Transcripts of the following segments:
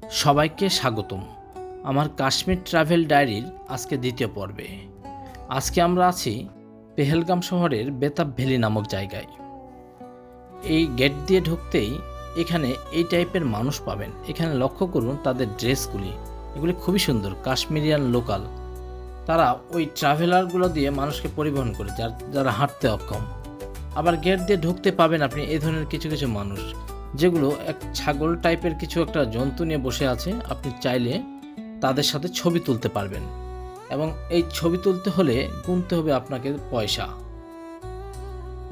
সবাইকে স্বাগতম আমার কাশ্মীর ট্রাভেল ডায়েরির আজকে দ্বিতীয় পর্বে। আজকে আমরা আছি পেহেলগাম শহরের বেতাব ভ্যালি নামক জায়গায়। এই গেট দিয়ে ঢুকতেই এখানে এই টাইপের মানুষ পাবেন। এখানে লক্ষ্য করুন তাদের ড্রেসগুলি, এগুলি খুবই সুন্দর, কাশ্মীরিয়ান লোকাল। তারা ওই ট্রাভেলারগুলো দিয়ে মানুষকে পরিবহন করে, যারা হাঁটতে অক্ষম। আবার গেট দিয়ে ঢুকতে পাবেন আপনি এই ধরনের কিছু কিছু মানুষ, যেগুলো এক ছাগল টাইপের কিছু একটা জন্তু নিয়ে বসে আছে। আপনি চাইলে তাদের সাথে ছবি তুলতে পারবেন, এবং এই ছবি তুলতে হলে গুনতে হবে আপনাকে পয়সা।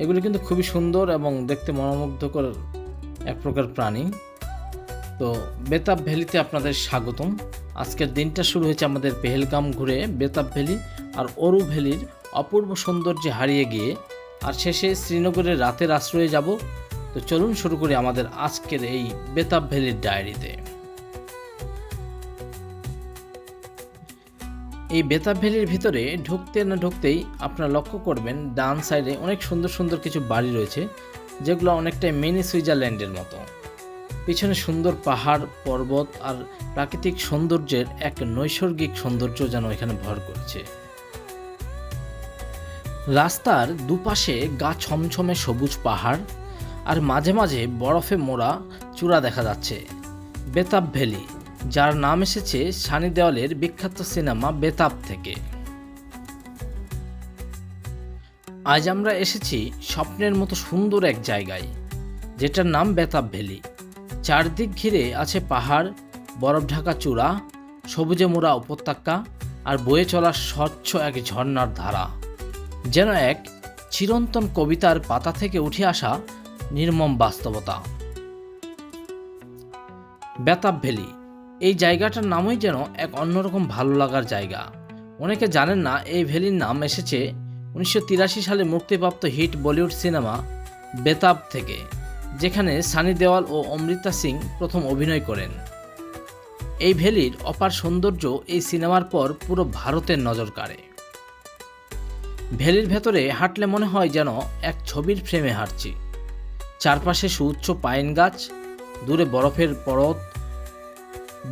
এগুলি কিন্তু খুবই সুন্দর এবং দেখতে মনোমুগ্ধকর এক প্রকার প্রাণী। তো বেতাব ভ্যালিতে আপনাদের স্বাগতম। আজকের দিনটা শুরু হয়েছে আমাদের পেহেলগাম ঘুরে বেতাব ভ্যালি আর অরু ভ্যালির অপূর্ব সৌন্দর্যে হারিয়ে গিয়ে, আর শেষে শ্রীনগরের রাতের আশ্রয়ে যাব। তো চলুন শুরু করি আমাদের আজকের এই বেতাব ভ্যালির ডায়েরিতে। এই বেতাব ভ্যালির ভিতরে ঢুকতে না ঢুকতেই আপনারা লক্ষ্য করবেন ডান সাইডে অনেক সুন্দর সুন্দর কিছু বাড়ি রয়েছে, যেগুলো অনেকটাই মিনি সুইজারল্যান্ডের মতো। পিছনে সুন্দর পাহাড় পর্বত আর প্রাকৃতিক সৌন্দর্যের এক নৈসর্গিক সৌন্দর্য যেন এখানে ভর করেছে। রাস্তার দুপাশে গা ছমছমে সবুজ পাহাড়, আর মাঝে মাঝে বরফে মোড়া চূড়া দেখা যাচ্ছে। বেতাব ভ্যালি, যার নাম এসেছে সানি দেওয়ালের বিখ্যাত সিনেমা বেতাব থেকে। আজ আমরা এসেছি স্বপ্নের মতো সুন্দর এক জায়গায়, যেটার নাম বেতাব ভ্যালি। চারদিক ঘিরে আছে পাহাড়, বরফ ঢাকা চূড়া, সবুজে মোড়া উপত্যকা, আর বয়ে চলা স্বচ্ছ এক ঝর্ণার ধারা, যেন এক চিরন্তন কবিতার পাতা থেকে উঠে আসা নির্মম বাস্তবতা। বেতাব ভ্যালি, এই জায়গাটার নামই যেন এক অন্যরকম ভালো লাগার জায়গা। অনেকে জানেন না এই ভ্যালির নাম এসেছে 1983 সালে মুক্তিপ্রাপ্ত হিট বলিউড সিনেমা বেতাব থেকে, যেখানে সানি দেওয়াল ও অমৃতা সিং প্রথম অভিনয় করেন। এই ভ্যালির অপার সৌন্দর্য এই সিনেমার পর পুরো ভারতের নজর কাড়ে। ভ্যালির ভেতরে হাঁটলে মনে হয় যেন এক ছবির ফ্রেমে হাঁটছি। চারপাশে সুউচ্চ পাইন গাছ, দূরে বরফের পরত,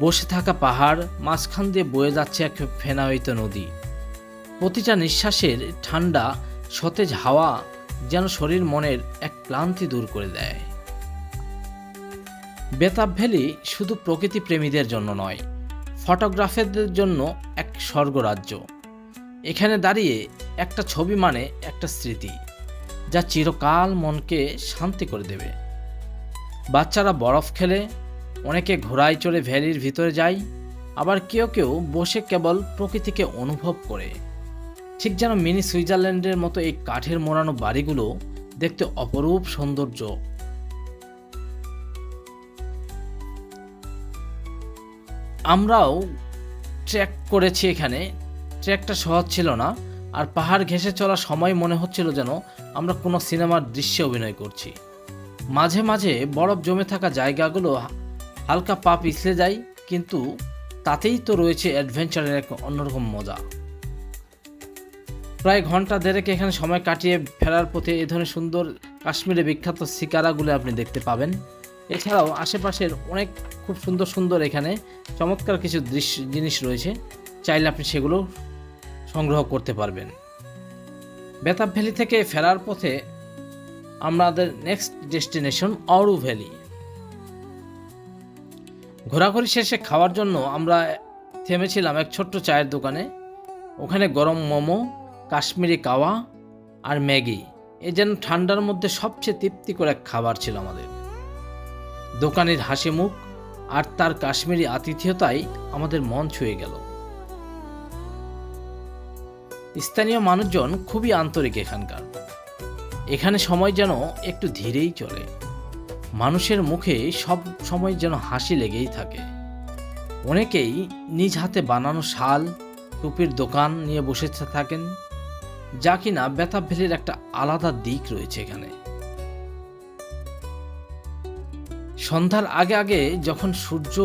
বসে থাকা পাহাড়, মাঝখান দিয়ে বয়ে যাচ্ছে এক ফেনায়িত নদী। প্রতিটা নিঃশ্বাসের ঠান্ডা সতেজ হাওয়া যেন শরীর মনের এক ক্লান্তি দূর করে দেয়। বেতাব ভ্যালি শুধু প্রকৃতি প্রেমীদের জন্য নয়, ফটোগ্রাফারদের জন্য এক স্বর্গরাজ্য। এখানে দাঁড়িয়ে একটা ছবি মানে একটা স্মৃতি, যা চিরকাল মনকে শান্তি করে দেবে। বাচ্চারা বরফ খেলে, অনেকে ঘোড়ায় চড়ে ভ্যালির ভিতরে যায়, আবার কেউ কেউ বসে কেবল প্রকৃতিকে অনুভব করে। ঠিক যেন মিনি সুইজারল্যান্ডের মতো এই কাঠের মোড়ানো বাড়িগুলো দেখতে অপরূপ সৌন্দর্য। আমরাও ট্রেক করেছি এখানে। ট্রেকটা সহজ ছিল না, আর পাহাড় ঘেঁষে চলার সময় মনে হচ্ছিল যেন আমরা কোনো সিনেমার দৃশ্যে অভিনয় করছি। মাঝে মাঝে বরফ জমে থাকা জায়গাগুলো হালকা পা পিছলে যায়, কিন্তু তাতেই তো রয়েছে অ্যাডভেঞ্চারের এক অন্যরকম মজা। প্রায় ঘন্টা দেড়েক এখানে সময় কাটিয়ে ফেরার পথে এই ধরনের সুন্দর কাশ্মীরে বিখ্যাত শিকারাগুলো আপনি দেখতে পাবেন। এছাড়াও আশেপাশের অনেক খুব সুন্দর সুন্দর এখানে চমৎকার কিছু জিনিস রয়েছে, চাইলে আপনি সেগুলো সংগ্রহ করতে পারবেন। বেতাব ভ্যালি থেকে ফেরার পথে আমাদের নেক্সট ডেস্টিনেশন অরু ভ্যালি। ঘোরাঘুরি শেষে খাওয়ার জন্য আমরা থেমেছিলাম এক ছোট্ট চায়ের দোকানে। ওখানে গরম মোমো, কাশ্মীরি কাওয়া আর ম্যাগি, এ যেন ঠান্ডার মধ্যে সবচেয়ে তৃপ্তিকর এক খাবার ছিল আমাদের। দোকানের হাসি মুখ আর তার কাশ্মীরি আতিথেয়তায় আমাদের মন ছুঁয়ে গেল। স্থানীয় মানুষজন খুবই আন্তরিক এখানকার। এখানে সময় যেন একটু ধীরেই চলে, মানুষের মুখে সব সময় যেন হাসি লেগেই থাকে। অনেকেই নিজ হাতে বানানো শাল, টুপির দোকান নিয়ে বসে থাকেন, যা কিনা বেতাব ভ্যালির একটা আলাদা দিক রয়েছে এখানে। সন্ধ্যার আগে আগে যখন সূর্য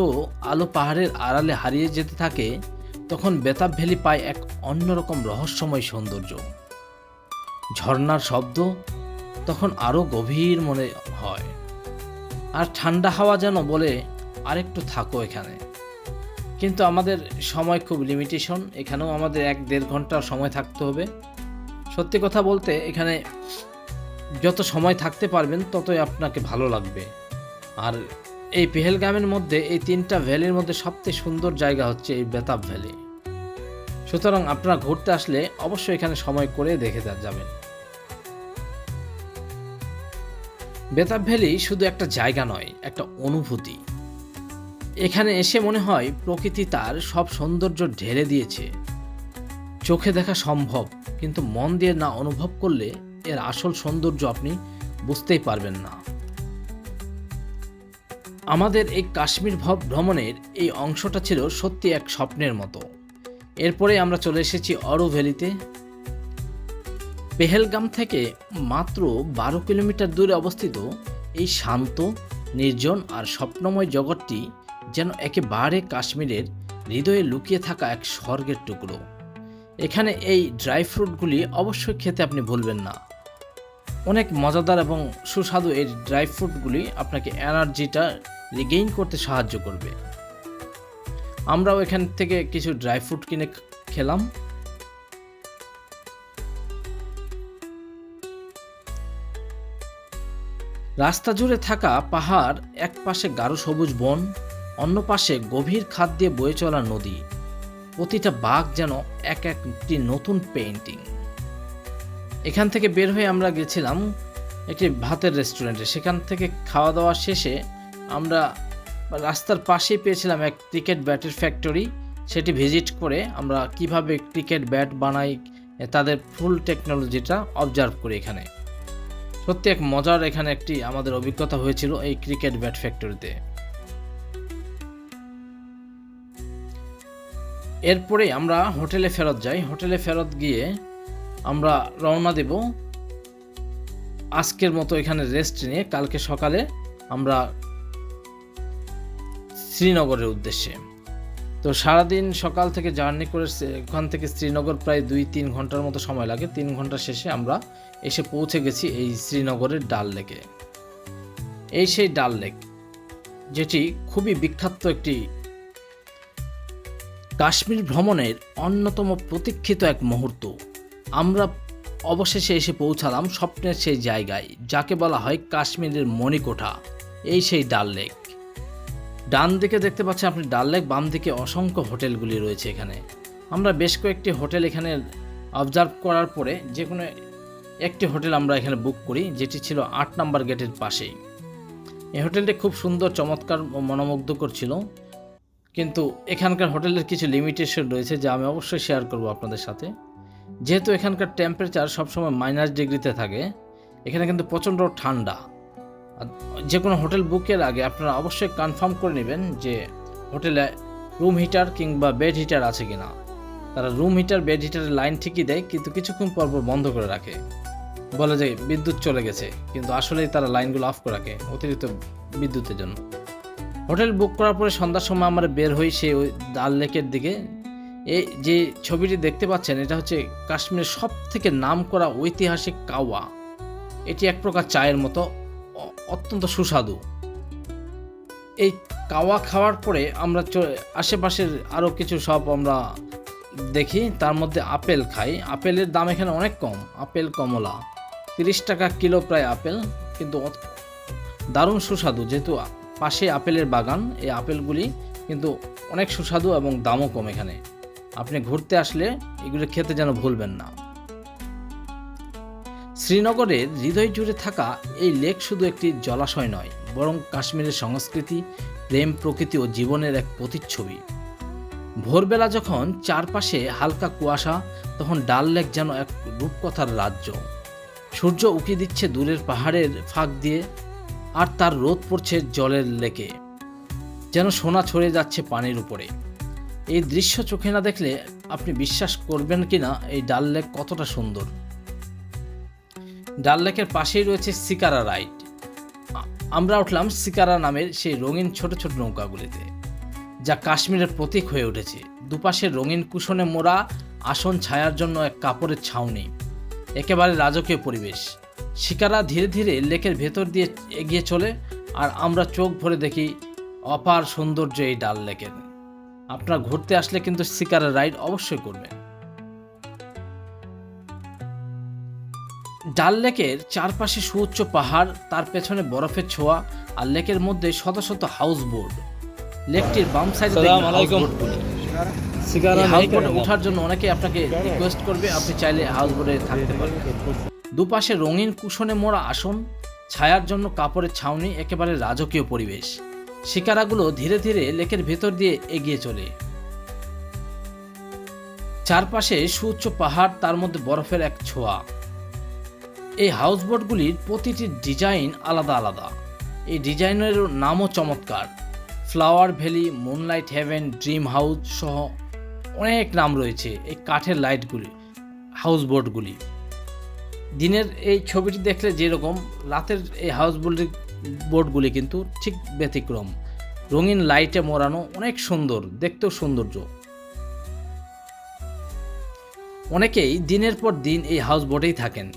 আলো পাহাড়ের আড়ালে হারিয়ে যেতে থাকে, তখন বেতাব ভ্যালি পায় এক অন্যরকম রহস্যময় সৌন্দর্য। ঝর্ণার শব্দ তখন আরো গভীর মনে হয়, আর ঠান্ডা হাওয়া যেন বলে আরেকটু থাকো এখানে। কিন্তু আমাদের সময় খুব লিমিটেশন, এখানেও আমাদের 1-1.5 ঘন্টা সময় থাকতে হবে। সত্যি কথা বলতে এখানে যত সময় থাকতে পারবেন ততই আপনাকে ভালো লাগবে। আর এই পেহেলগামের মধ্যে এই 3টা ভ্যালির মধ্যে সবচেয়ে সুন্দর জায়গা হচ্ছে এই বেতাব ভ্যালি। সুতরাং আপনারা ঘুরতে আসলে অবশ্যই এখানে সময় করে দেখে যাবেন। বেতাব ভ্যালি শুধু একটা জায়গা নয়, একটা অনুভূতি। এখানে এসে মনে হয় প্রকৃতি তার সব সৌন্দর্য ঢেলে দিয়েছে। চোখে দেখা সম্ভব, কিন্তু মন দিয়ে না অনুভব করলে এর আসল সৌন্দর্য আপনি বুঝতেই পারবেন না। আমাদের এই কাশ্মীর ভ্রমণের এই অংশটা ছিল সত্যি এক স্বপ্নের মতো। এরপরে আমরা চলে এসেছি অরু ভ্যালিতে। পেহেলগাম থেকে মাত্র 12 কিলোমিটার দূরে অবস্থিত এই শান্ত, নির্জন আর স্বপ্নময় জগৎটি যেন একেবারে কাশ্মীরের হৃদয়ে লুকিয়ে থাকা এক স্বর্গের টুকরো। এখানে এই ড্রাই ফ্রুটগুলি অবশ্যই খেতে আপনি ভুলবেন না। অনেক মজাদার এবং সুস্বাদু এই ড্রাই ফ্রুটগুলি আপনাকে এনার্জিটা রিগেইন করতে সাহায্য করবে। আমরাও এখান থেকে কিছু ড্রাই ফ্রুট কিনে খেলাম। রাস্তা জুড়ে থাকা পাহাড়, এক পাশে গাঢ় সবুজ বন, অন্য পাশে গভীর খাদ দিয়ে বয়ে চলা নদী। প্রতিটা বাঁক যেন একটি নতুন পেইন্টিং। এখান থেকে বের হয়ে আমরা গেছিলাম একটি ভাতের রেস্টুরেন্টে। সেখান থেকে খাওয়া দাওয়া শেষে আমরা রাস্তার পাশেই পেয়েছিলাম এক ক্রিকেট ব্যাটের ফ্যাক্টরি। সেটি ভিজিট করে আমরা কিভাবে ক্রিকেট ব্যাট বানাই তাদের ফুল টেকনোলজিটা অবজার্ভ করি। এখানে সত্যি এক মজার এখানে একটি আমাদের অভিজ্ঞতা হয়েছিল এই ক্রিকেট ব্যাট ফ্যাক্টরিতে। এরপরে আমরা হোটেলে ফেরত যাই। হোটেলে ফেরত গিয়ে আমরা রওনা দেব আজকের মতো এখানে রেস্ট নিয়ে। কালকে সকালে আমরা শ্রীনগরের উদ্দেশ্যে। তো সারাদিন সকাল থেকে জার্নি করে এখান থেকে শ্রীনগর প্রায় 2-3 ঘন্টার মতো সময় লাগে। 3 ঘন্টা শেষে আমরা এসে পৌঁছে গেছি এই শ্রীনগরের ডাল লেকে। এই সেই ডাল লেক, যেটি খুবই বিখ্যাত একটি কাশ্মীর ভ্রমণের অন্যতম প্রতীক্ষিত এক মুহূর্ত। আমরা অবশেষে এসে পৌঁছালাম স্বপ্নের সেই জায়গায়, যাকে বলা হয় কাশ্মীরের মণিকোঠা। এই সেই ডাল লেক। ডান দিকে দেখতে পাচ্ছেন আপনি ডাল লেক, বাম দিকে অসংখ্য হোটেলগুলি রয়েছে এখানে। আমরা বেশ কয়েকটি হোটেল এখানে অবজার্ভ করার পরে যে কোনো একটি হোটেল আমরা এখানে বুক করি, যেটি ছিল 8 নম্বর গেটের পাশেই। এই হোটেলটি খুব সুন্দর, চমৎকার ও মনোমুগ্ধকর ছিল। কিন্তু এখানকার হোটেলের কিছু লিমিটেশন রয়েছে, যা আমি অবশ্যই শেয়ার করব আপনাদের সাথে। যেহেতু এখানকার টেম্পারেচার সবসময় -ডিগ্রিতে থাকে, এখানে কিন্তু প্রচণ্ড ঠান্ডা। যে কোনো হোটেল বুকের আগে আপনারা অবশ্যই কনফার্ম করে নেবেন যে হোটেলে রুম হিটার কিংবা বেড হিটার আছে কিনা। তারা রুম হিটার, বেড হিটারের লাইন ঠিকই দেয়, কিন্তু কিছুক্ষণ পর বন্ধ করে রাখে, বলে যে বিদ্যুৎ চলে গেছে, কিন্তু আসলেই তারা লাইনগুলো অফ করে রাখে অতিরিক্ত বিদ্যুতের জন্য। হোটেল বুক করার পরে সন্ধ্যার সময় আমরা বের হই সেই ওই ডাল লেকের দিকে। এই যে ছবিটি দেখতে পাচ্ছেন, এটা হচ্ছে কাশ্মীরের সব থেকে নাম করা ঐতিহাসিক কাওয়া। এটি এক প্রকার চায়ের মতো, অত্যন্ত সুস্বাদু। এই কাওয়া খাওয়ার পরে আমরা আশেপাশের আরও কিছু শপ আমরা দেখি, তার মধ্যে আপেল খাই। আপেলের দাম এখানে অনেক কম। আপেল কমলা 30 টাকা কিলো প্রায় আপেল, কিন্তু দারুণ সুস্বাদু। যেহেতু পাশে আপেলের বাগান, এই আপেলগুলি কিন্তু অনেক সুস্বাদু এবং দামও কম। এখানে আপনি ঘুরতে আসলে এগুলো খেতে যেন ভুলবেন না। শ্রীনগরের হৃদয় জুড়ে থাকা এই লেক শুধু একটি জলাশয় নয়, বরং কাশ্মীরের সংস্কৃতি, প্রেম, প্রকৃতি ও জীবনের এক প্রতিচ্ছবি। ভোরবেলা যখন চারপাশে হালকা কুয়াশা, তখন ডাল লেক যেন এক রূপকথার রাজ্য। সূর্য উঁকি দিচ্ছে দূরের পাহাড়ের ফাঁক দিয়ে, আর তার রোদ পড়ছে জলের লেকে, যেন সোনা ছড়িয়ে যাচ্ছে পানির উপরে। এই দৃশ্য চোখে না দেখলে আপনি বিশ্বাস করবেন কিনা এই ডাল লেক কতটা সুন্দর। ডাল লেকের পাশেই রয়েছে শিকারা রাইড। আমরা উঠলাম শিকারা নামের সেই রঙিন ছোট ছোট নৌকাগুলিতে, যা কাশ্মীরের প্রতীক হয়ে উঠেছে। দুপাশে রঙিন কুশনে মোড়া আসন, ছায়ার জন্য এক কাপড়ের ছাউনি, একেবারে রাজকীয় পরিবেশ। শিকারা ধীরে ধীরে লেকের ভেতর দিয়ে এগিয়ে চলে, আর আমরা চোখ ভরে দেখি অপার সৌন্দর্য এই ডাল লেকের। আপনারা ঘুরতে আসলে কিন্তু শিকারা রাইড অবশ্যই করবেন। ডাল লেকের চারপাশে সুউচ্চ পাহাড়, তার পেছনে বরফের ছোঁয়া, আর লেকের মধ্যে শত শত হাউস বোট। লেকটির বাম সাইডে হাউস বোটে ওঠার জন্য অনেকে আপনাকে রিকোয়েস্ট করবে, আপনি চাইলে হাউস বোটে থাকতে পারবেন। দুপাশে রঙিন কুশনে মোড়া আসন, ছায়ার জন্য কাপড়ের ছাউনি, একেবারে রাজকীয় পরিবেশ। শিকারাগুলো ধীরে ধীরে লেকের ভেতর দিয়ে এগিয়ে চলে। চারপাশে সুউচ্চ পাহাড়, তার মধ্যে বরফের এক ছোঁয়া। এই হাউসবোটগুলির প্রতিটি ডিজাইন আলাদা আলাদা। এই ডিজাইনের নামও চমৎকার। Flower valley, moonlight heaven, dream house সহ অনেক নাম রয়েছে এই কাঠের লাইটগুলি, হাউসবোটগুলি। দিনের এই ছবিটি দেখলে যেরকম, রাতের এই বোটগুলি কিন্তু ঠিক ব্যতিক্রম। রঙিন লাইটে মোড়ানো, অনেক সুন্দর, দেখতেও সৌন্দর্য। অনেকেই দিনের পর দিন এই হাউসবোটেই থাকেন,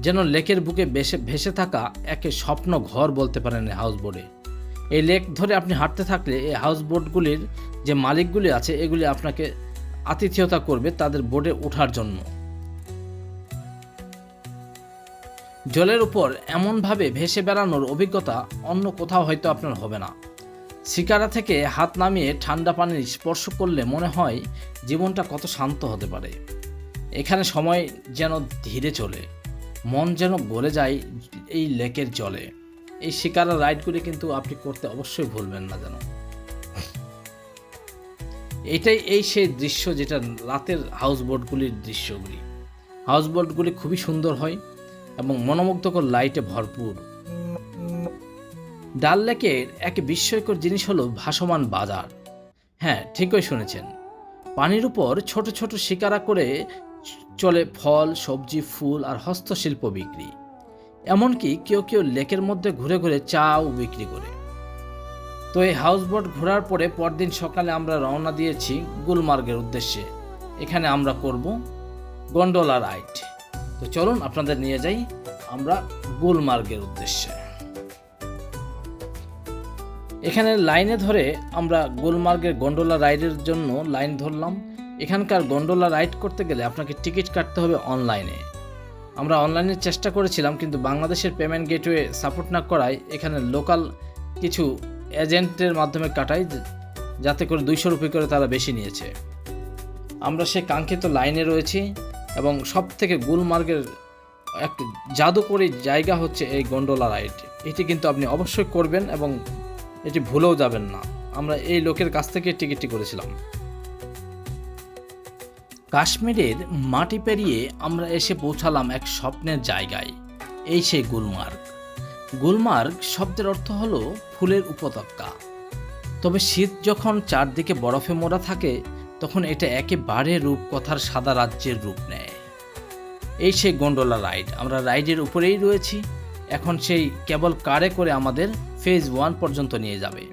যেন লেকের বুকে ভেসে থাকা একে স্বপ্ন ঘর বলতে পারেন এই হাউসবোটে। এই লেক ধরে আপনি হাঁটতে থাকলে এই হাউসবোটগুলির যে মালিকগুলি আছে, এগুলি আপনাকে আতিথেয়তা করবে তাদের বোটে ওঠার জন্য। জলের উপর এমনভাবে ভেসে বেড়ানোর অভিজ্ঞতা অন্য কোথাও হয়তো আপনার হবে না। শিকারা থেকে হাত নামিয়ে ঠান্ডা পানির স্পর্শ করলে মনে হয় জীবনটা কত শান্ত হতে পারে। এখানে সময় যেন ধীরে চলে, মন যেন গলে যায় এই লেকের জলে। এই শিকারা রাইডগুলি কিন্তু আপনি করতে অবশ্যই ভুলবেন না যেন। এটাই সেই দৃশ্য যেটা রাতের হাউসবোটগুলির দৃশ্যগুলি। হাউসবোটগুলি খুবই সুন্দর হয় এবং মনোমুগ্ধকর লাইটে ভরপুর। ডাল লেকের এক বিস্ময়কর জিনিস হলো ভাসমান বাজার। হ্যাঁ, ঠিকই শুনেছেন। পানির উপর ছোট ছোট শিকারা করে চলে ফল, সবজি, ফুল আর হস্তশিল্প বিক্রি। এমনকি কেউ কেউ লেকের মধ্যে ঘুরে ঘুরে চাও বিক্রি করে। তো এই হাউসবোট ঘোরার পরে পরদিন সকালে আমরা রওনা দিয়েছি গুলমার্গের উদ্দেশ্যে। এখানে আমরা করব গন্ডোলা রাইড। তো চলুন আপনাদের নিয়ে যাই আমরা গুলমার্গের উদ্দেশ্যে। এখানে লাইনে ধরে আমরা গুলমার্গের গন্ডোলা রাইডের জন্য লাইন ধরলাম। এখানকার গন্ডোলা রাইড করতে গেলে আপনাকে টিকিট কাটতে হবে অনলাইনে। আমরা অনলাইনে চেষ্টা করেছিলাম, কিন্তু বাংলাদেশের পেমেন্ট গেটওয়ে সাপোর্ট না করায় এখানে লোকাল কিছু এজেন্টের মাধ্যমে কাটাই, যাতে করে 200 রুপি করে তারা বেশি নিয়েছে। আমরা সেই কাঙ্ক্ষিত লাইনে রয়েছি এবং সব থেকে গুলমার্গের এক জাদুকরী জায়গা হচ্ছে এই গন্ডোলা রাইড। এটি কিন্তু আপনি অবশ্যই করবেন এবং এটি ভুলেও যাবেন না। আমরা এই লোকের কাছ থেকে টিকিটটি করেছিলাম। কাশ্মীরের মাটি পেরিয়ে আমরা এসে পৌঁছালাম এক স্বপ্নের জায়গায়। এই সেই গুলমার্গ। গুলমার্গ শব্দের অর্থ হলো ফুলের উপত্যকা। তবে শীত যখন চারদিকে বরফে মোড়া থাকে, তখন এটা একেবারে রূপকথার সাদা রাজ্যের রূপ নেয়। এই সেই গন্ডোলা রাইড। আমরা রাইডের উপরেই রয়েছি। এখন সেই কেবল কারে করে আমাদের ফেজ 1 পর্যন্ত নিয়ে যাবে।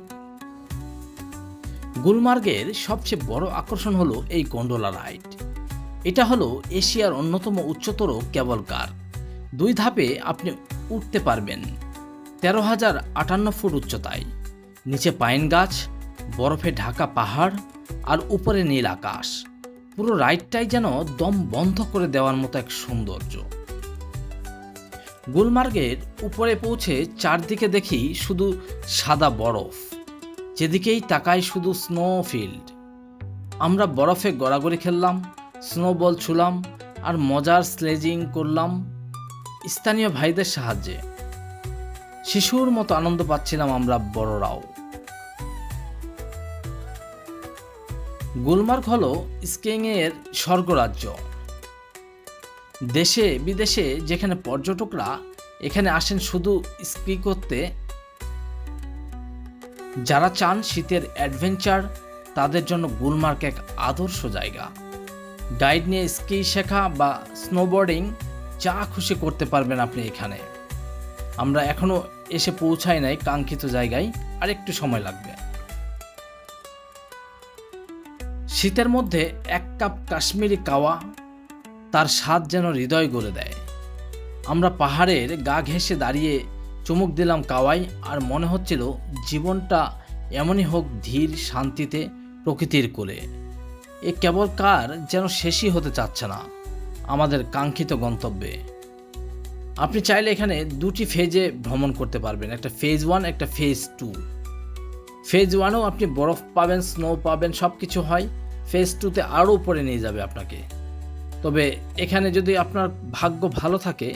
গুলমার্গের সবচেয়ে বড় আকর্ষণ হলো এই গন্ডোলা রাইড। এটা হলো এশিয়ার অন্যতম উচ্চতর কেবল কার। 2 ধাপে আপনি উঠতে পারবেন 13,058 ফুট উচ্চতায়। নিচে পাইন গাছ, বরফে ঢাকা পাহাড় আর উপরে নীল আকাশ। পুরো রাইডটাই যেন দম বন্ধ করে দেওয়ার মতো এক সৌন্দর্য। গুলমার্গের উপরে পৌঁছে চারদিকে দেখি শুধু সাদা বরফ, যেদিকেই তাকাই শুধু স্নো ফিল্ড। আমরা বরফে গড়াগড়ি খেললাম, স্নোবল ছুলাম আর মজার স্লেজিং করলাম স্থানীয় ভাইদের সাহায্যে। শিশুর মতো আনন্দ পাচ্ছিলাম আমরা বড়রাও। গুলমার্গ হলো স্কিইংয়ের স্বর্গরাজ্য। দেশে বিদেশে যেখানে পর্যটকরা এখানে আসেন শুধু স্কি করতে, যারা চান শীতের অ্যাডভেঞ্চার, তাদের জন্য গুলমার্গ এক আদর্শ জায়গা। গাইড নিয়ে স্কি শেখা বা স্নোবোর্ডিং যা খুশি করতে পারবেন আপনি এখানে। আমরা এখনো এসে পৌঁছাই নাই কাঙ্ক্ষিত জায়গায়, আর একটু সময় লাগবে। শীতের মধ্যে 1 কাপ কাশ্মীরি কাওয়া, তার স্বাদ যেন হৃদয় গলে দেয়। আমরা পাহাড়ের গা ঘেঁষে দাঁড়িয়ে চুমুক দিলাম কাওয়ায়, আর মনে হচ্ছিল জীবনটা এমনই হোক ধীর শান্তিতে প্রকৃতির কোলে। এ কেবল কার যেন শেষই হতে চাচ্ছে না আমাদের কাঙ্ক্ষিত গন্তব্যে। আপনি চাইলে এখানে দুটি ফেজে ভ্রমণ করতে পারবেন, একটা ফেজ 1, একটা ফেজ 2। ফেজ 1এও আপনি বরফ পাবেন, স্নো পাবেন, সব কিছু হয়। ফেজ 2তে আরও উপরে নিয়ে যাবে আপনাকে। তবে এখানে যদি আপনার ভাগ্য ভালো থাকে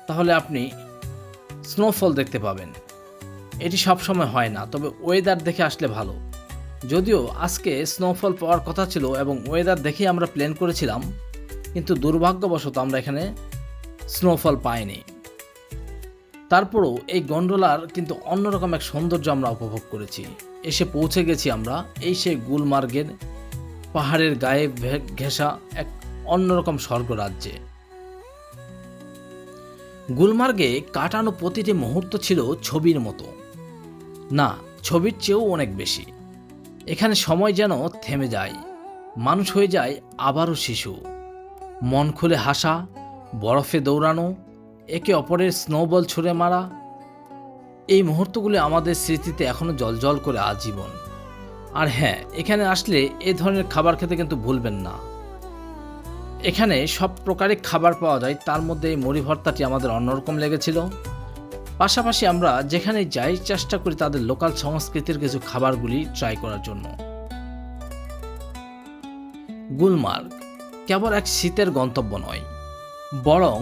তাহলে আপনি স্নোফল দেখতে পাবেন। এটি সবসময় হয় না, তবে ওয়েদার দেখে আসলে ভালো। যদিও আজকে স্নোফল পাওয়ার কথা ছিল এবং ওয়েদার দেখেই আমরা প্ল্যান করেছিলাম, কিন্তু দুর্ভাগ্যবশত আমরা এখানে স্নোফল পাইনি। তারপরেও এই গন্ডোলার কিন্তু অন্যরকম এক সৌন্দর্য আমরা উপভোগ করেছি। এসে পৌঁছে গেছি আমরা এই সেই গুলমার্গের পাহাড়ের গায়ে ঘেঁষা এক অন্যরকম স্বর্গ রাজ্যে। গুলমার্গে কাটানো প্রতিটি মুহূর্ত ছিল ছবির মতো, না ছবির চেয়েও অনেক বেশি। এখানে সময় যেন থেমে যায়, মানুষ হয়ে যায় আবারও শিশু। মন খুলে হাসা, বরফে দৌড়ানো, একে অপরের স্নোবল ছুঁড়ে মারা, এই মুহূর্তগুলি আমাদের স্মৃতিতে এখনও জ্বলজ্বল করে আজীবন। আর হ্যাঁ, এখানে আসলে এ ধরনের খাবার খেতে কিন্তু ভুলবেন না। এখানে সব প্রকারের খাবার পাওয়া যায়, তার মধ্যে এই মুড়ি ভর্তাটি আমাদের অন্যরকম লেগেছিল। পাশাপাশি আমরা যেখানে যাই চেষ্টা করি তাদের লোকাল সংস্কৃতির কিছু খাবারগুলি ট্রাই করার জন্য। গুলমার্গ কেবল এক শীতের গন্তব্য নয়, বরং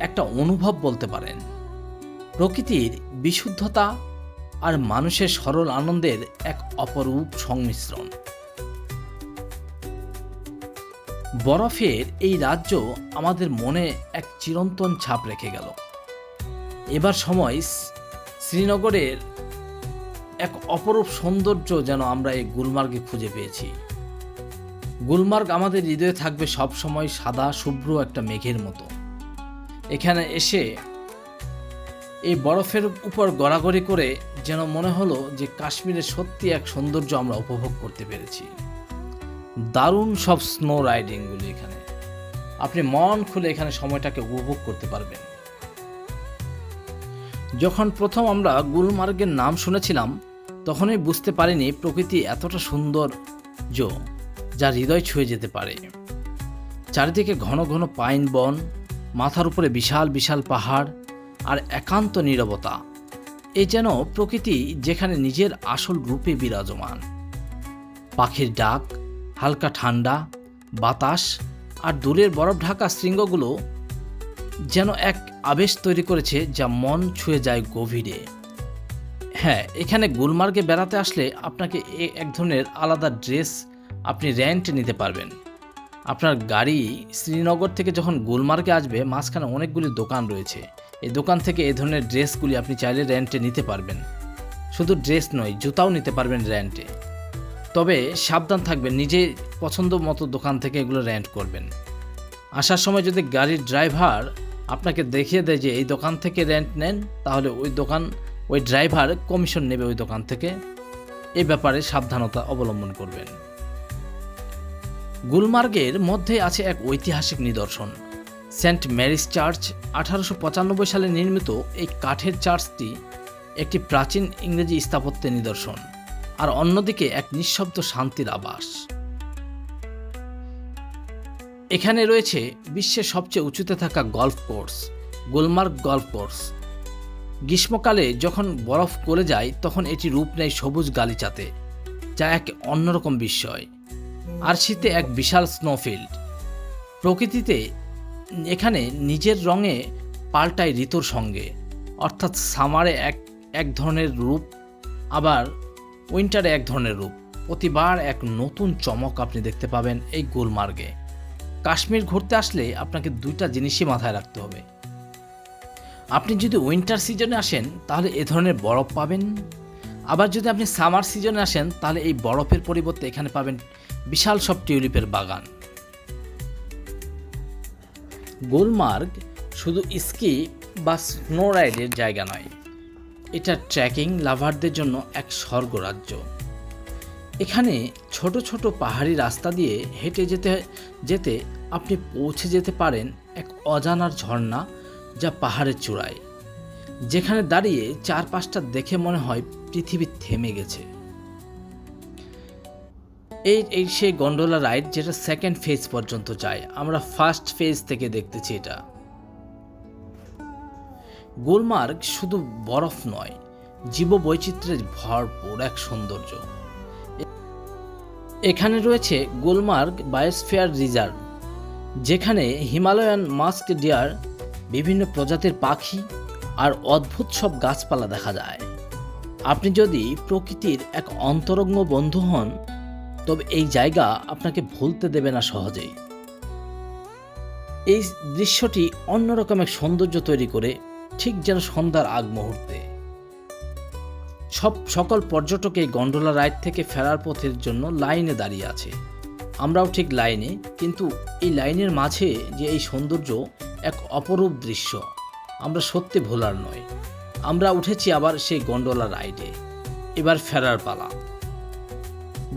একটা অনুভব বলতে পারেন। প্রকৃতির বিশুদ্ধতা আর মানুষের সরল আনন্দের এক অপরূপ সংমিশ্রণ। বরফের এই রাজ্য আমাদের মনে এক চিরন্তন ছাপ রেখে গেল। এবার সময় শ্রীনগরের এক অপরূপ সৌন্দর্য যেন আমরা এই গুলমার্গে খুঁজে পেয়েছি। গুলমার্গ আমাদের হৃদয়ে থাকবে সব সময় সাদা শুভ্র একটা মেঘের মতো। এখানে এসে এই বরফের উপর গড়াগড়ি করে যেন মনে হলো যে কাশ্মীরের সত্যি এক সৌন্দর্য আমরা উপভোগ করতে পেরেছি। দারুণ সব স্নো রাইডিংগুলি এখানে, আপনি মন খুলে এখানে সময়টাকে উপভোগ করতে পারবেন। যখন প্রথম আমরা গুলমার্গের নাম শুনেছিলাম তখনই বুঝতে পারিনি প্রকৃতি এতটা সৌন্দর্য যা হৃদয় ছুঁয়ে যেতে পারে। চারিদিকে ঘন ঘন পাইন বন, মাথার উপরে বিশাল বিশাল পাহাড় আর একান্ত নীরবতা। এই যেন প্রকৃতি যেখানে নিজের আসল রূপে বিরাজমান। পাখির ডাক, হালকা ঠান্ডা বাতাস আর দূরের বরফ ঢাকা শৃঙ্গগুলো যেন এক আবেশ তৈরি করেছে যা মন ছুঁয়ে যায় গভীরে। হ্যাঁ, এখানে গুলমার্গে বেড়াতে আসলে আপনাকে এক ধরনের আলাদা ড্রেস আপনি রেন্ট নিতে পারবেন। আপনার গাড়ি শ্রীনগর থেকে যখন গুলমার্গে আসবে, মাঝখানে অনেকগুলি দোকান রয়েছে। এই দোকান থেকে এই ধরনের ড্রেসগুলি আপনি চাইলে রেন্টে নিতে পারবেন। শুধু ড্রেস নয়, জুতাও নিতে পারবেন রেন্টে। তবে সাবধান থাকবেন, নিজে পছন্দ মতো দোকান থেকে এগুলো রেন্ট করবেন। আসার সময় যদি গাড়ির ড্রাইভার আপনাকে দেখিয়ে দেয় যে এই দোকান থেকে রেন্ট নেন, তাহলে ওই ড্রাইভার কমিশন নেবে ওই দোকান থেকে। এই ব্যাপারে সাবধানতা অবলম্বন করবেন। গুলমার্গের মধ্যে আছে এক ঐতিহাসিক নিদর্শন, সেন্ট মেরিস চার্চ। 1895 সালে নির্মিত এই কাঠের চার্চটি একটি প্রাচীন ইংরেজি স্থাপত্যের নিদর্শন, আর অন্যদিকে এক নিঃশব্দ শান্তির আভাস। এখানে রয়েছে বিশ্বের সবচেয়ে উঁচুতে থাকা golf course, Gulmarg golf course. গ্রীষ্মকালে যখন বরফ গলে যায় তখন এটি রূপ নেয় সবুজ গালিচাতে, যা এক অন্যরকম বিস্ময়। আর শীতে এক বিশাল স্নোফিল্ড। প্রকৃতিতে এখানে নিজের রঙে পাল্টায় ঋতুর সঙ্গে, অর্থাৎ সামারে এক ধরনের রূপ, আবার উইন্টারে এক ধরনের রূপ। প্রতিবার এক নতুন চমক আপনি দেখতে পাবেন এই গুলমার্গে। কাশ্মীর ঘুরতে আসলে আপনাকে দুইটা জিনিসই মাথায় রাখতে হবে। আপনি যদি উইন্টার সিজনে আসেন তাহলে এ ধরনের বরফ পাবেন, আবার যদি আপনি সামার সিজনে আসেন তাহলে এই বরফের পরিবর্তে এখানে পাবেন বিশাল সব টিউলিপের বাগান। গুলমার্গ শুধু স্কি বা স্নো রাইডের জায়গা নয়, এটা ট্রেকিং লাভারদের জন্য এক স্বর্গরাজ্য। এখানে ছোট ছোট পাহাড়ি রাস্তা দিয়ে হেঁটে যেতে যেতে আপনি পৌঁছে যেতে পারেন এক অজানার ঝর্ণা, যা পাহাড়ের চূড়ায়, যেখানে দাঁড়িয়ে চারপাশটা দেখে মনে হয় পৃথিবী থেমে গেছে। এই সেই গন্ডোলা রাইড যেটা সেকেন্ড ফেজ পর্যন্ত যায়। আমরা ফার্স্ট ফেজ থেকে দেখতেছি এটা। গুলমার্গ শুধু বরফ নয়, জীববৈচিত্র্যে ভরপুর এক সৌন্দর্য। এখানে রয়েছে গুলমার্গ বায়োস্ফিয়ার রিজার্ভ, যেখানে হিমালয়ান মাস্ক ডিয়ার, বিভিন্ন প্রজাতির পাখি আর অদ্ভুত সব গাছপালা দেখা যায়। আপনি যদি প্রকৃতির এক অন্তরঙ্গ বন্ধু হন, তবে এই জায়গা আপনাকে ভুলতে দেবে না সহজেই। এই দৃশ্যটি অন্যরকম এক সৌন্দর্য তৈরি করে, ঠিক যেন সন্ধ্যার আগ মুহূর্তে। সকল পর্যটক এই গন্ডোলা রাইড থেকে ফেরার পথের জন্য লাইনে দাঁড়িয়ে আছে। আমরাও ঠিক লাইনে, কিন্তু এই লাইনের মাঝে যে এই সৌন্দর্য, এক অপরূপ দৃশ্য, আমরা সত্যি ভোলার নয়। আমরা উঠেছি আবার সেই গন্ডোলা রাইডে, এবার ফেরার পালা।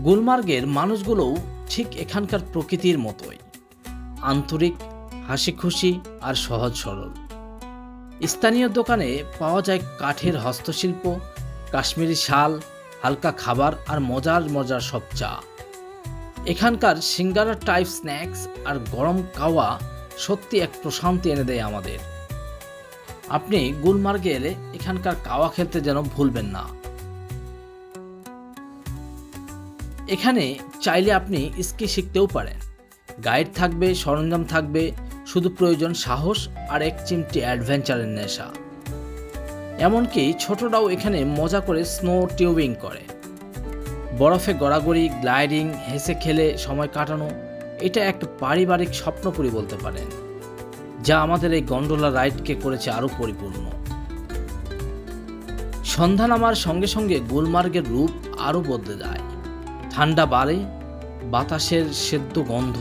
গুলমার্গের মানুষগুলোও ঠিক এখানকার প্রকৃতির মতোই, আন্তরিক, হাসি খুশি আর সহজ সরল। স্থানীয় দোকানে পাওয়া যায় কাঠের হস্তশিল্প, কাশ্মীরি শাল, হালকা খাবার আর মজার মজার সব চা। এখানকার সিঙ্গারা টাইপ স্ন্যাক্স আর গরম কাওয়া সত্যি এক প্রশান্তি এনে দেয় আমাদের। আপনি গুলমার্গে এলে এখানকার কাওয়া খেতে যেন ভুলবেন না। এখানে চাইলে আপনি স্কি শিখতেও পারেন। গাইড থাকবে, সরঞ্জাম থাকবে, শুধু প্রয়োজন সাহস আর এক চিমটি অ্যাডভেঞ্চারের নেশা। এমনকি ছোটরাও এখানে মজা করে স্নো টিউবিং করে। বরফে গড়াগড়ি, গ্লাইডিং, হেসে খেলে সময় কাটানো, এটা একটা পারিবারিক স্বপ্নপুরী বলতে পারেন, যা আমাদের এই গন্ডোলা রাইডকে করেছে আরও পরিপূর্ণ। সন্ধ্যা নামার সঙ্গে সঙ্গে গুলমার্গের রূপ আরও বদলে যায়। ঠান্ডা বাড়ে, বাতাসের সেদ্ধ গন্ধ,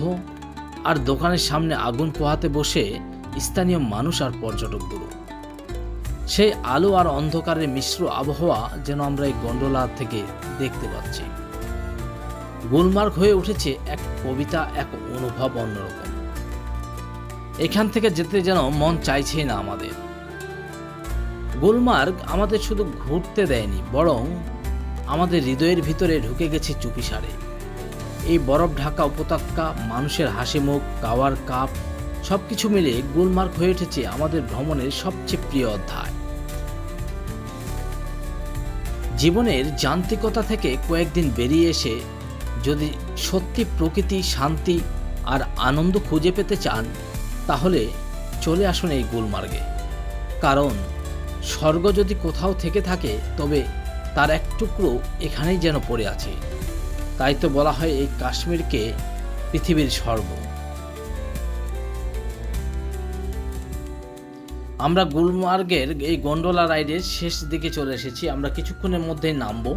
আর দোকানের সামনে আগুন পোহাতে বসে স্থানীয় মানুষ আর পর্যটকগুলো। সেই আলো আর অন্ধকারের মিশ্র আবহাওয়া যেন আমরা এই গন্ডোলা থেকে দেখতে পাচ্ছি। গুলমার্গ হয়ে উঠেছে এক কবিতা, এক অনুভব অন্যরকম। এখান থেকে যেতে যেন মন চাইছেই না আমাদের। গুলমার্গ আমাদের শুধু ঘুরতে দেয়নি, বরং আমাদের হৃদয়ের ভিতরে ঢুকে গেছে চুপিসারে। এই বরফ ঢাকা উপত্যকা, মানুষের হাসি মুখ, কাওয়ার কাপ, সবকিছু মিলে গুলমার্গ হয়ে উঠেছে আমাদের ভ্রমণের সবচেয়ে প্রিয় অধ্যায়। জীবনের যান্ত্রিকতা থেকে কয়েকদিন বেরিয়ে এসে যদি সত্যি প্রকৃতি, শান্তি আর আনন্দ খুঁজে পেতে চান, তাহলে চলে আসুন এই গুলমার্গে। কারণ স্বর্গ যদি কোথাও থেকে থাকে, তবে তার এক টুকরো এখানেই যেন পড়ে আছে। তাই তো বলা হয় এই কাশ্মীরকে পৃথিবীর স্বর্গ। আমরা গুলমার্গের এই গন্ডোলা রাইডের শেষ দিকে চলে এসেছি। আমরা কিছুক্ষণের মধ্যেই নামবো।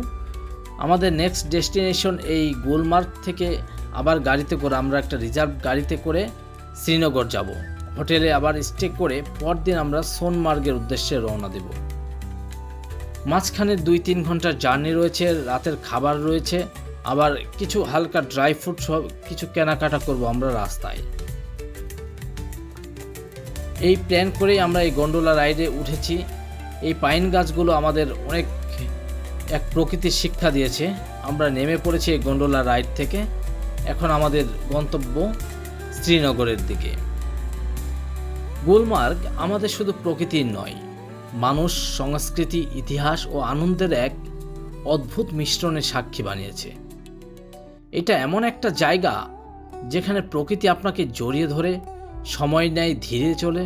আমাদের নেক্সট ডেস্টিনেশন এই গুলমার্গ থেকে আবার গাড়িতে করে, আমরা একটা রিজার্ভ গাড়িতে করে শ্রীনগর যাব। হোটেলে আবার স্টে করে পরদিন আমরা সোনমার্গের উদ্দেশ্যে রওনা দেব। মাঝখানে 2-3 ঘন্টার জার্নি রয়েছে, রাতের খাবার রয়েছে, আবার কিছু হালকা ড্রাই ফ্রুট সব কিছু কেনাকাটা করব আমরা রাস্তায়। এই প্ল্যান করেই আমরা এই গন্ডোলা রাইডে উঠেছি। এই পাইন গাছগুলো আমাদের অনেক এক প্রকৃতির শিক্ষা দিয়েছে। আমরা নেমে পড়েছি এই গন্ডোলা রাইড থেকে। এখন আমাদের গন্তব্য শ্রীনগরের দিকে। গুলমার্গ আমাদের শুধু প্রকৃতির নয়, মানুষ, সংস্কৃতি, ইতিহাস ও আনন্দের এক অদ্ভুত মিশ্রণের সাক্ষী বানিয়েছে। এটা এমন একটা জায়গা যেখানে প্রকৃতি আপনাকে জড়িয়ে ধরে, সময় নেয়, ধীরে চলে,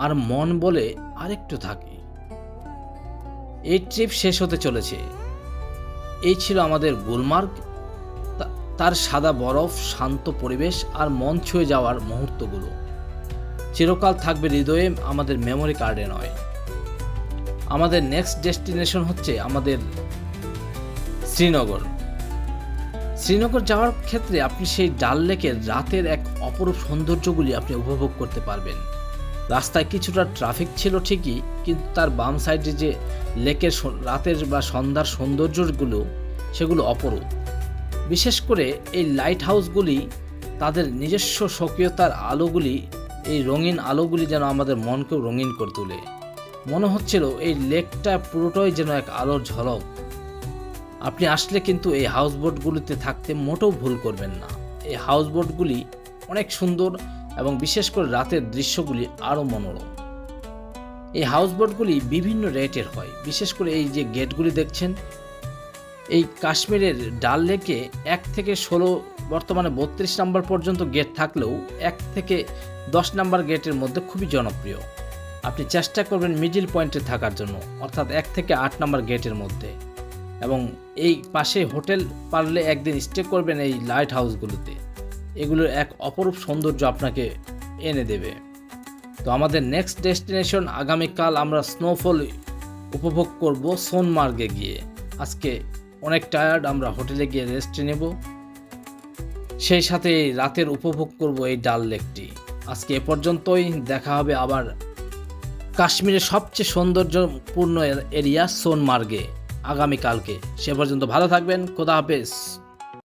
আর মন বলে আরেকটু থাকে। এই ট্রিপ শেষ হতে চলেছে। এই ছিল আমাদের গুলমার্গ, তার সাদা বরফ, শান্ত পরিবেশ আর মন ছুঁয়ে যাওয়ার মুহূর্তগুলো চিরকাল থাকবে হৃদয়ে, আমাদের মেমোরি কার্ডে নয়। আমাদের নেক্সট ডেস্টিনেশন হচ্ছে আমাদের শ্রীনগর। শ্রীনগর যাওয়ার ক্ষেত্রে আপনি সেই ডাল লেকের রাতের এক অপরূপ সৌন্দর্যগুলি আপনি উপভোগ করতে পারবেন। রাস্তায় কিছুটা ট্রাফিক ছিল ঠিকই, কিন্তু তার বাম সাইডে যে লেকের রাতের বা সন্ধ্যার সৌন্দর্যগুলো, সেগুলো অপরূপ। বিশেষ করে এই লাইট হাউসগুলি, তাদের নিজস্ব স্বকীয়তার আলোগুলি, এই রঙিন আলোগুলি যেন আমাদের মনকেও রঙিন করে তোলে। মনে হচ্ছিল এই লেকটা পুরোটাই যেন এক আলোর ঝলক। আপনি আসলে কিন্তু এই হাউসবোটগুলিতে থাকতে মোটেও ভুল করবেন না। এই হাউসবোটগুলি অনেক সুন্দর এবং বিশেষ করে রাতের দৃশ্যগুলি আরও মনোরম। এই হাউসবোটগুলি বিভিন্ন রেটের হয়, বিশেষ করে এই যে গেটগুলি দেখছেন, এই কাশ্মীরের ডাল লেকে 1 থেকে 16, বর্তমানে 32 নম্বর পর্যন্ত গেট থাকলেও 1 থেকে 10 নম্বর গেটের মধ্যে খুবই জনপ্রিয়। আপনি চেষ্টা করবেন মিডিল পয়েন্টে থাকার জন্য, অর্থাৎ 1 থেকে 8 নম্বর গেটের মধ্যে, এবং এই পাশে হোটেল পারলে একদিন স্টে করবেন এই লাইট হাউসগুলোতে। এগুলোর এক অপরূপ সৌন্দর্য আপনাকে এনে দেবে। তো আমাদের নেক্সট ডেস্টিনেশন, আগামীকাল আমরা স্নোফল উপভোগ করব সোনমার্গে গিয়ে। আজকে অনেক টায়ার্ড, আমরা হোটেলে গিয়ে রেস্ট নেব, সেই সাথে রাতের উপভোগ করব এই ডাল লেকটি। আজকে এ পর্যন্তই, দেখা হবে আবার কাশ্মীরের সবচেয়ে সৌন্দর্যপূর্ণ এরিয়া সোনমার্গে আগামীকালকে। সে পর্যন্ত ভালো থাকবেন, খোদা হাফেজ।